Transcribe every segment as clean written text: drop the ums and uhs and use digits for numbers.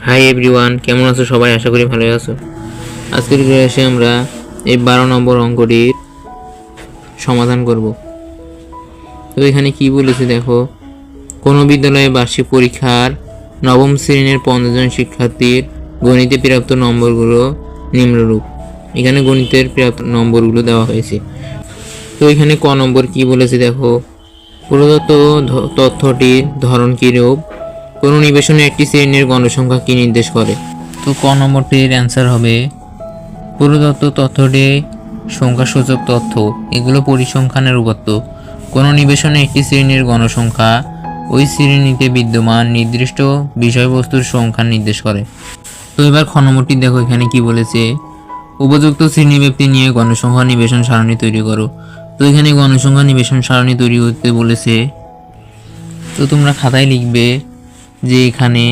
Hi everyone, কেমন আছো সবাই? আশা করি ভালো আছো। আজকের ক্লাসে আমরা এই 12 নম্বর অঙ্কটির সমাধান করব। তো এখানে কি বলেছে দেখো, কোনো বিদ্যালয়ে বার্ষিক পরীক্ষার নবম শ্রেণীর 50 জন শিক্ষার্থীর গণিতে প্রাপ্ত নম্বরগুলো নিম্নরূপ। এখানে গণিতের প্রাপ্ত নম্বরগুলো দেওয়া হয়েছে। তো এখানে ক নম্বর কি বলেছে দেখো, প্রদত্ত তথ্যটির ধরন কিরূপ, কোনো নিবেশনে একটি শ্রেণীর গণসংখ্যা কি নির্দেশ করে। তো ক নম্বরটির অ্যান্সার হবে প্রদত্ত তথ্যটি সংখ্যাসূচক তথ্য, এগুলো পরিসংখ্যানের উপাত্ত। কোনো নিবেশনে একটি শ্রেণীর গণসংখ্যা ওই শ্রেণীতে বিদ্যমান নির্দিষ্ট বিষয়বস্তুর সংখ্যা নির্দেশ করে। তো এবার খ নম্বরটি দেখো, এখানে কি বলেছে, উপযুক্ত শ্রেণীব্যাপ্তি নিয়ে গণসংখ্যা নিবেশন সারণী তৈরি করো। তো এখানে গণসংখ্যা নিবেশন সারণী তৈরি করতে বলেছে। তো তোমরা খাতায় লিখবে যে এখানে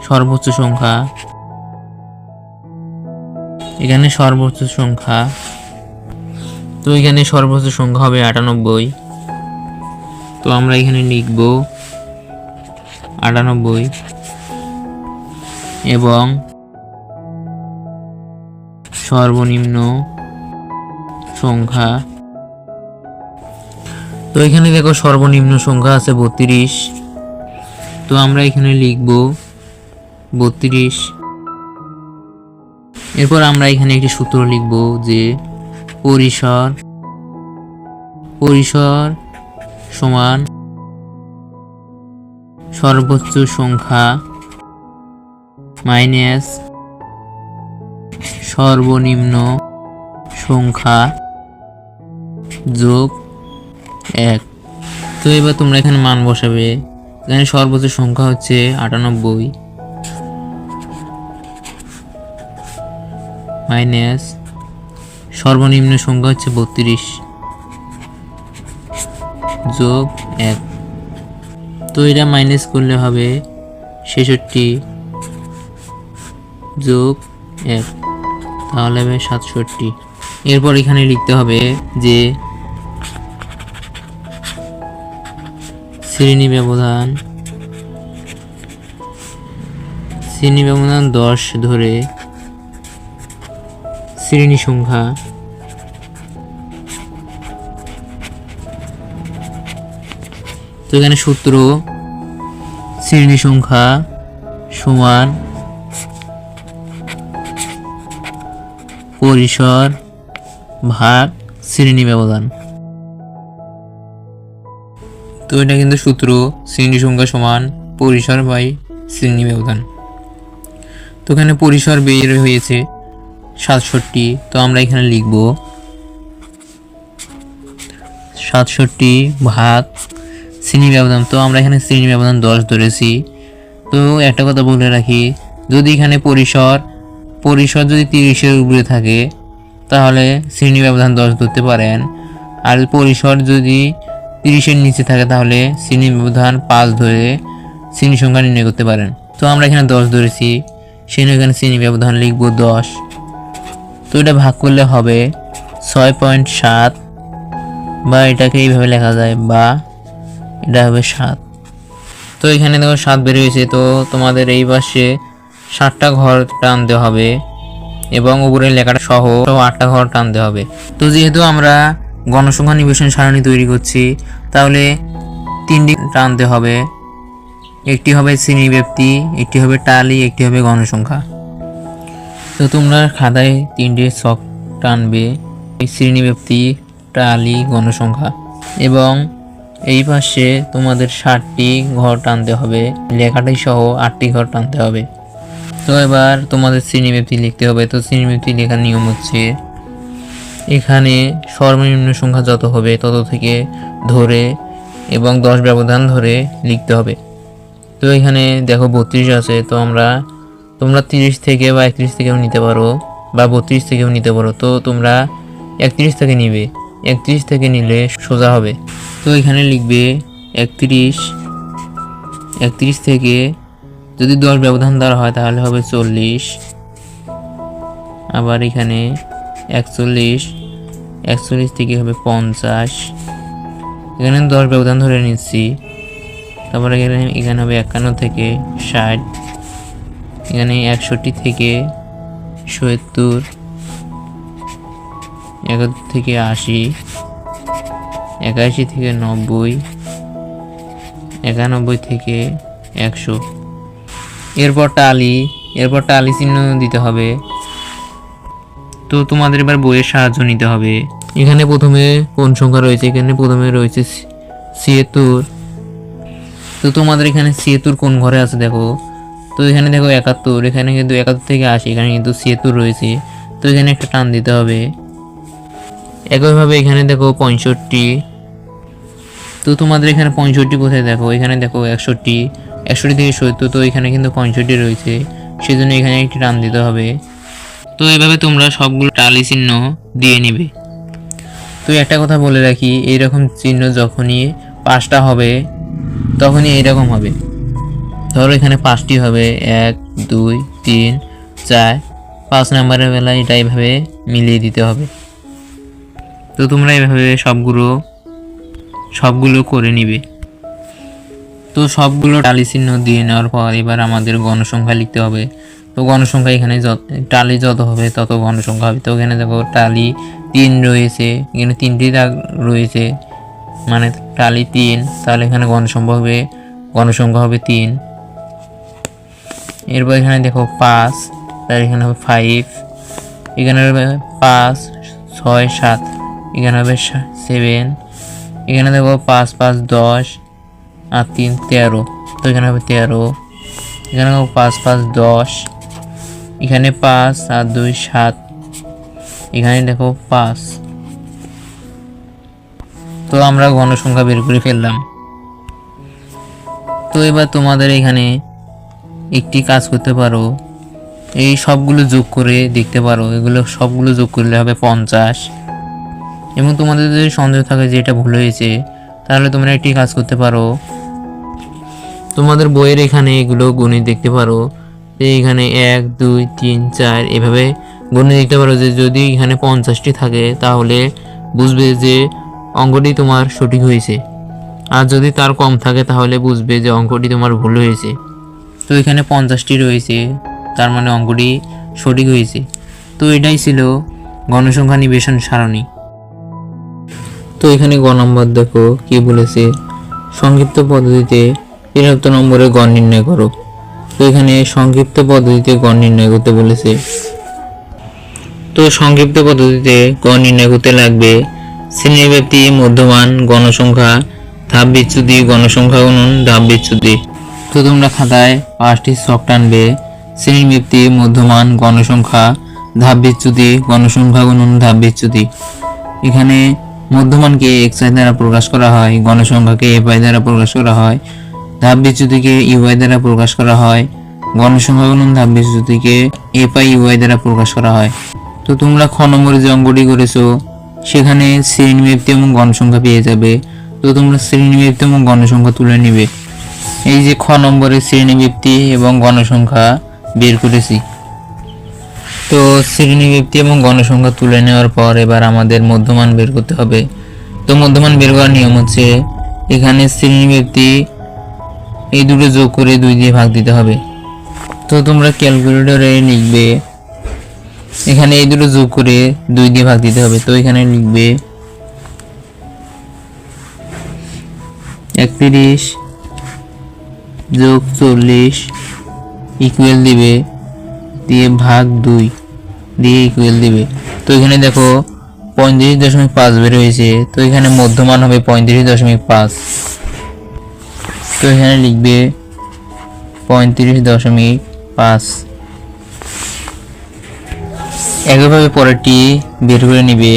সর্বোচ্চ সংখ্যা, তো এখানে সর্বোচ্চ সংখ্যা হবে 98। তো আমরা এখানে লিখব 98 এবং সর্বনিম্ন সংখ্যা। তো এখানে দেখো সর্বনিম্ন সংখ্যা আছে 32। তো আমরা এখানে লিখব 32। এরপর আমরা এখানে একটি সূত্র লিখব যে পরিসর সমান সর্বোচ্চ সংখ্যা মাইনাস সর্বনিম্ন সংখ্যা যোগ 1। তো এবার তোমরা এখানে মান বসাবে। এখানে সর্বোচ্চ সংখ্যা হচ্ছে 98 মাইনাস সর্বনিম্ন সংখ্যা হচ্ছে 32 যোগ 1। তো এটা মাইনাস করলে হবে 66 যোগ 1, তাহলে হবে 67। এরপর এখানে লিখতে হবে যে শ্রেণী ব্যবধান 10 ধরে শ্রেণী সংখ্যা তো এখানে সূত্র শ্রেণী সংখ্যা সমান পরিসর ভাগ শ্রেণী ব্যবধান। তো এটা কিন্তু সূত্র শ্রেণী সংখ্যা সমান পরিসর বাই শ্রেণী ব্যবধান। তো এখানে পরিসর বের হয়েছে 67। তো আমরা এখানে লিখব 67 ভাগ শ্রেণী ব্যবধান। তো আমরা এখানে শ্রেণী ব্যবধান 10 ধরেছি। তো একটা কথা বলে রাখি, যদি এখানে পরিসর যদি 30-এর উপরে থাকে তাহলে শ্রেণী ব্যবধান 10 ধরতে পারেন, আর পরিসর যদি 30-এর নিচে থাকে তাহলে শ্রেণী ব্যবধান 5 ধরে শ্রেণী সংখ্যা নির্ণয় করতে পারেন। তো আমরা এখানে 10 ধরেছি, সেই এখানে শ্রেণী ব্যবধান লিখব 10। তো এটা ভাগ করলে হবে 6.7, বা এটাকে এইভাবে লেখা যায়, বা এটা হবে 7। তো এখানে দেখো 7 বের হয়েছে। তো তোমাদের এই পাশে 7টা ঘর টানতে হবে এবং উপরে লেখাটা সহ 8টা ঘর টানতে হবে। তো যেহেতু আমরা গণসংখ্যা নিবেশন সারণী তৈরি করছি, তাহলে 3টি টানতে হবে। একটি হবে শ্রেণীব্যাপ্তি, একটি হবে টালি, একটি হবে গণসংখ্যা। তো তোমরা খাতায় 3টে ছক টানবে, শ্রেণীব্যাপ্তি, টালি, গণসংখ্যা, এবং এই পাশে তোমাদের 7টি ঘর টানতে হবে, লেখাটাই সহ 8টি ঘর টানতে হবে। তো এবার তোমাদের শ্রেণীব্যাপ্তি লিখতে হবে। তো শ্রেণীব্যাপ্তি লেখার নিয়ম হচ্ছে, এখানে সর্বনিম্ন সংখ্যা যত হবে তত থেকে ধরে এবং 10 ব্যবধান ধরে লিখতে হবে। তো এখানে দেখো 32 আছে। তো তোমরা 30 থেকে বা 31 থেকেও নিতে পারো, বা 32 থেকেও নিতে পারো। তো তোমরা 31 থেকে নিবে, 31 থেকে নিলে সোজা হবে। তো এখানে লিখবে 31 থেকে যদি 10 ব্যবধান দ্বারা হয় তাহলে হবে 40, আবার এখানে 41 থেকে হবে 50। এখানে 10 ব্যবধান ধরে নিচ্ছি, তারপরে এখানে হবে 51 থেকে 60, এখানে 61 থেকে 70, 71 থেকে 80, 81 থেকে 90, 91 থেকে 100। এরপর টালি চিহ্ন দিতে হবে। তো তোমাদের এবার বইয়ের সাহায্য নিতে হবে। এখানে প্রথমে কোন সংখ্যা রয়েছে? এখানে প্রথমে রয়েছে 76। তো তোমাদের এখানে 76 কোন ঘরে আছে দেখো। তো এখানে দেখো 71, এখানে কিন্তু 71 থেকে 80, এখানে কিন্তু 76 রয়েছে। তো এখানে একটা টান দিতে হবে। একইভাবে এখানে দেখো 65। তো তোমাদের এখানে 65 কোথায় দেখো? এখানে দেখো 61 থেকে 70, তো এখানে কিন্তু 65 রয়েছে, সেজন্য এখানে একটি টান দিতে হবে। তো এইভাবে তোমরা সবগুলো টালি চিহ্ন দিয়ে নিবে। তো একটা কথা বলে রাখি, এইরকম চিহ্ন যখনই 5টা হবে তখনই এইরকম হবে। ধরো এখানে 5টি হবে, 1 2 3 4, 5 নাম্বারের বেলা এটা এইভাবে মিলিয়ে দিতে হবে। তো তোমরা এইভাবে সবগুলো করে নিবে। তো সবগুলো টালি চিহ্ন দিয়ে নেওয়ার পর এবার আমাদের গণসংখ্যা লিখতে হবে। তো গণসংখ্যা এখানে টালি যত হবে তত গণসংখ্যা হবে। তো এখানে দেখো টালি 3 রয়েছে, এখানে 3টি দাগ রয়েছে, মানে টালি 3, তাহলে এখানে গণসংখ্যা হবে 3। এরপর এখানে দেখো 5, তাহলে এখানে হবে 5, এখানে হবে 5 6 7, এখানে হবে 7, এখানে দেখো 5 5 10 আর 3 13, তো এখানে হবে 13, এখানে 5 5 10, এখানে 5 আর 2 7, এখানে দেখো 5। তো আমরা গণসংখ্যা বের করে ফেললাম। তো এবার তোমাদের এখানে একটি কাজ করতে পারো, এই সবগুলো যোগ করে দেখতে পারো, এগুলো সবগুলো যোগ করলে হবে 50। এবং তোমাদের যদি সন্দেহ থাকে যে এটা ভুল হয়েছে, তাহলে তোমরা একটি কাজ করতে পারো, তোমাদের বইয়ের এখানে এগুলো গুণে দেখতে পারো। এখানে 1 2 3 4 এভাবে গুণে দেখতে পারো যে যদি এখানে 50টি থাকে তাহলে বুঝবে যে অঙ্কটি তোমার সঠিক হয়েছে, আর যদি তার কম থাকে তাহলে বুঝবে যে অঙ্কটি তোমার ভুল হয়েছে। তো এখানে 50টি রয়েছে, তার মানে অঙ্কটি সঠিক হয়েছে। তো এটাই ছিল গণসংখ্যা নিবেশন সারণী। তো এখানে গ নম্বর দেখো কি বলেছে, সংক্ষিপ্ত পদ্ধতিতে 73 নম্বরে গড় নির্ণয় করো। তো এখানে সংক্ষিপ্ত পদ্ধতিতে গড় নির্ণয় করতে বলেছে। তো সংক্ষিপ্ত পদ্ধতিতে গড় নির্ণয় করতে লাগবে শ্রেণীব্যাপ্তি, মধ্যমান, গণসংখ্যা, ধাপ বিচ্যুতি, গণসংখ্যা গুণন, ধাপ বিচ্যুতি। তো তোমরা খাতায় 5টি ছক টানবে, শ্রেণীব্যাপ্তি, মধ্যমান, গণসংখ্যা, ধাপ বিচ্যুতি, গণসংখ্যা গুণন, ধাপ বিচ্যুতি। এখানে মধ্যমানকে xy দ্বারা প্রকাশ করা হয়, গণসংখ্যাকে fy দ্বারা প্রকাশ করা হয়, ধাপ বিচ্যুতিকে uy দ্বারা প্রকাশ করা হয়, গণসংখ্যা গুণন ধাপ বিচ্যুতিকে fy uy দ্বারা প্রকাশ করা হয়। তো তোমরা খ নম্বরে যে অঙ্কটি করেছো সেখানে শ্রেণীব্যাপ্তি এবং গণসংখ্যা পেয়ে যাবে। তো তোমরা শ্রেণীব্যাপ্তি এবং গণসংখ্যা তুলে নিবে। এই যে খ নম্বরে শ্রেণীব্যাপ্তি এবং গণসংখ্যা বের করেছি। তো শ্রেণীব্যাপ্তি এবং গণসংখ্যা তুলে নেওয়ার পর এবার আমাদের মধ্যমান বের করতে হবে। তো মধ্যমান বের করার নিয়ম হচ্ছে, এখানে শ্রেণীব্যাপ্তি এই দুটো যোগ করে 2 দিয়ে ভাগ দিতে হবে। তো তোমরা ক্যালকুলেটরে লিখবে, এখানে এই দুটো যোগ করে 2 দিয়ে ভাগ দিতে হবে। তো এখানে লিখবে 31 যোগ 40 ইকুয়াল দিবে, দিয়ে ভাগ 2 দিয়ে ইকুয়াল দিবে। তো এখানে দেখো 35.5 বের হয়েছে। তো এখানে মধ্যমান হবে 35.5। তো এখানে লিখবে 35.5। একইভাবে পরেরটি বের করে নিবে,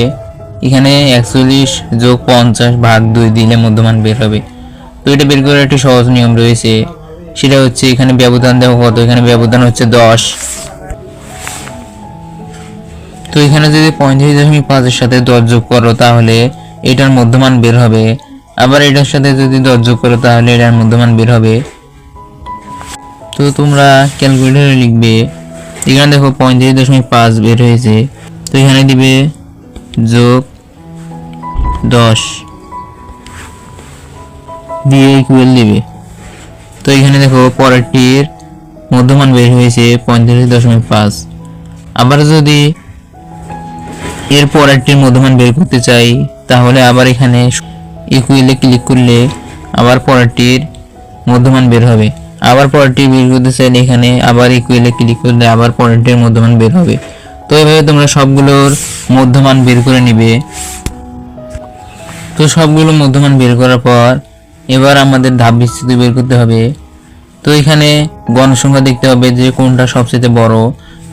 এখানে 41 যোগ 50 ভাগ 2 দিলে মধ্যমান বের হবে। তো এটা বের করার একটি সহজ নিয়ম রয়েছে, সেটা হচ্ছে এখানে ব্যবধান দেখো কত, এখানে ব্যবধান হচ্ছে 10। তো এখানে যদি 35.5 এর সাথে 10 যোগ করো তাহলে এটার মধ্যমান বের হবে, আবার এটার সাথে যদি 10 যোগ করো তাহলে এটার মধ্যমান বের হবে। তো তোমরা ক্যালকুলেটরে লিখবে, এখানে দেখো 35.5 বের হয়েছে। তো এখানে দিবে যোগ 10 দিয়ে ইকুয়াল দিবে। তো এখানে দেখো পরেরটির মধ্যমান বের হয়েছে 35.5। আবার যদি এর পরেরটির মধ্যমান বের করতে চাই তাহলে আবার এখানে ইকুয়ালে ক্লিক করলে আবার পরেরটির মধ্যমান বের হবে। আবার পরেরটি বের করতে চাইলে এখানে আবার ইকুয়ালে ক্লিক করলে আবার পরেরটির মধ্যমান বের হবে। তো এইভাবে তোমরা সবগুলোর মধ্যমান বের করে নিবে। তো সবগুলো মধ্যমান বের করার পর এবার আমাদের ধাপ বিস্তৃতি বের করতে হবে। তো এখানে গণসংখ্যা দেখতে হবে যে কোনটা সবচেয়ে বড়।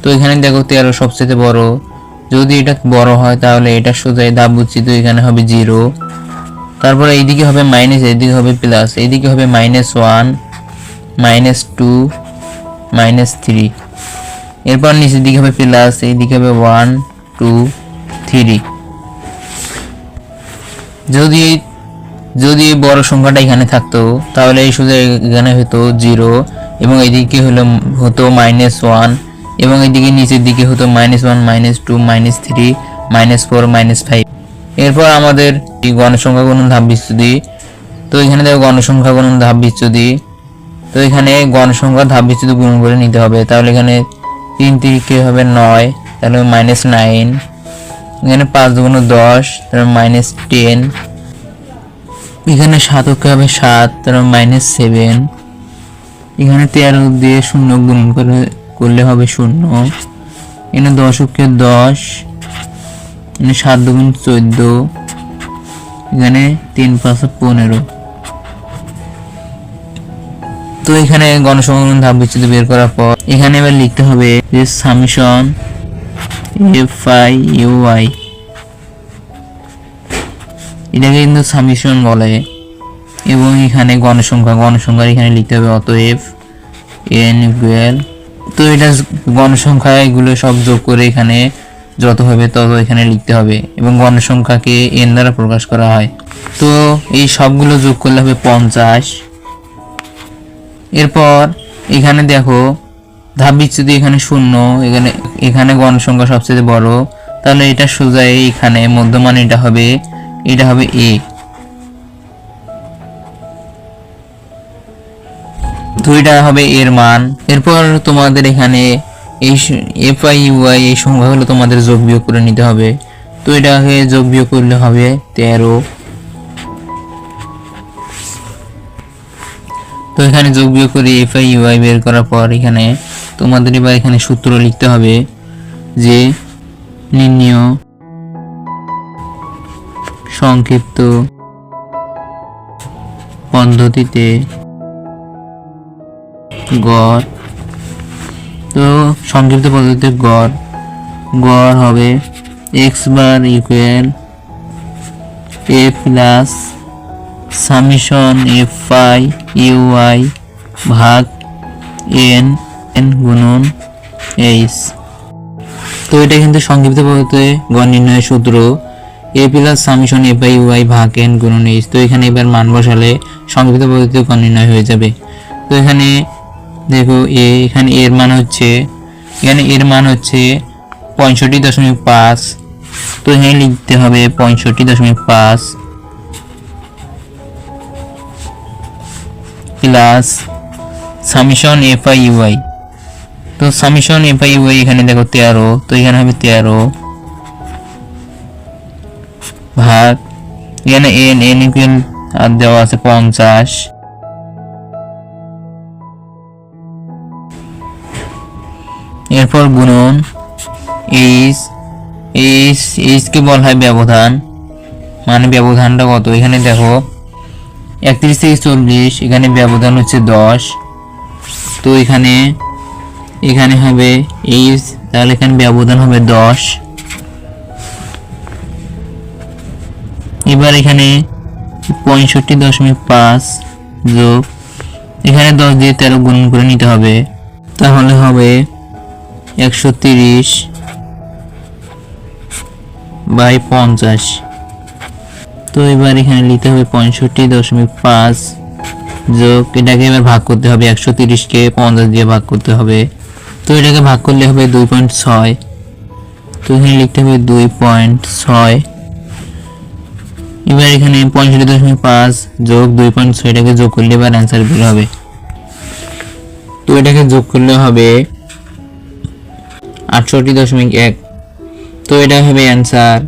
তো এখানে দেখো 13 সবচেয়ে বড়। যদি এটা বড় হয় তাহলে এটা সোজা ধাপ বিস্তৃতি এখানে হবে 0। তারপরে এইদিকে হবে মাইনাস, এইদিকে হবে প্লাস, এইদিকে হবে -1 -2 -3। এরপর নিচের দিকে হবে প্লাস, এইদিকে হবে 1 2 3। যদি বড় সংখ্যাটা এখানে থাকতো তাহলে এই সোজা এখানে হতো 0 এবং এইদিকে হতো -1 এবং এইদিকে নিচের দিকে হতো -1 -2 -3 -4 -5। এরপর আমাদের এই গণসংখ্যা গুণন ধাপ বিচ্যুতি। তো এখানে দেখো গণসংখ্যা গুণন ধাপ বিচ্যুতি। তো এখানে গণসংখ্যা ধাপ বিচ্যুতি গুণন করে নিতে হবে। তাহলে এখানে 3 3 হবে 9, তাহলে -9। এখানে 5 2 10, তাহলে -10। এখানে 7 হবে 7, তাহলে -7। এখানে 13 দিয়ে 0 গুণন করলে হবে 0। এখানে 10 10, এখানে 7 2 14, এখানে 3 5 15। তো এখানে গণসংখ্যা ধাপ বিচ্যুতি বের করার পর এখানে এবার লিখতে হবে যে সামেশন FIUI, এটাকে কিন্তু সামেশন বলে। এবং এখানে গণসংখ্যা এখানে লিখতে হবে অতএব n ইকুয়াল। তো এটা গণসংখ্যা এগুলো সব যোগ করে এখানে যত হবে তত এখানে লিখতে হবে এবং গণসংখ্যাকে n দ্বারা প্রকাশ করা হয়। তো এই সবগুলো যোগ করলে হবে 50। এরপর এখানে দেখো ধাপ বিচ্যুতি এখানে 0, এখানে গণসংখ্যা সবচেয়ে বড়, তাহলে এটা সোজা এখানে মধ্যমান এটা হবে a। তো এটা হবে এর মান। এরপর তোমাদের এখানে এই FIUI এই সংখ্যাগুলো তোমাদের যোগ বিয়োগ করে নিতে হবে। তো এটাকে যোগ বিয়োগ করলে হবে 13। তো এখানে যোগ বিয়োগ করে FIUI বের করার পর এখানে তোমাদের এবার এখানে সূত্র লিখতে হবে যে নির্ণেয় সংক্ষিপ্ত পদ্ধতিতে গড়। তো সংক্ষিপ্ত পদ্ধতিতে গড় হবে x bar equal a plus summation FIUI ভাগ n গুণন h। তো এটা কিন্তু সংক্ষিপ্ত পদ্ধতিতে গড় নির্ণয়ের সূত্র a প্লাস সামেশন FIUI ভাগ n গুণন h। তো এখানে এবার মান বসালে সংক্ষিপ্ত পদ্ধতিতে গড় নির্ণয় হয়ে যাবে। তো এখানে দেখো এখানে এর মান হচ্ছে 65.5। তো এখানে লিখতে হবে 65.5 প্লাস সামেশন FIUI। তো সামেশন FIUI এখানে দেখো 13, তো এখানে হবে 13 ভাগ এখানে n ইকুয়াল আর দেওয়া আছে 50। এরপর গুণন h কে বলা হয় ব্যবধান, মানে ব্যবধানটা কত। এখানে দেখো 31 থেকে 40, এখানে ব্যবধান হচ্ছে 10। তো এখানে হবে h, তাহলে এখানে ব্যবধান হবে 10। এবার এখানে 65.5 যোগ এখানে 10 দিয়ে 13 গুণন করে নিতে হবে, তাহলে হবে 130/50। তো এবার এখানে লিখতে হবে 65.5 যোগ এটাকে এবার ভাগ করতে হবে, 130 কে 50 দিয়ে ভাগ করতে হবে। তো এটাকে ভাগ করলে হবে 2.6। তো এখানে লিখতে হবে 2.6। এবার এখানে 65.5 যোগ 2.6 এটাকে যোগ করলে এবার অ্যান্সার বের হবে। এটাকে যোগ করলে হবে 68.1। তো এটা হবে অ্যান্সার।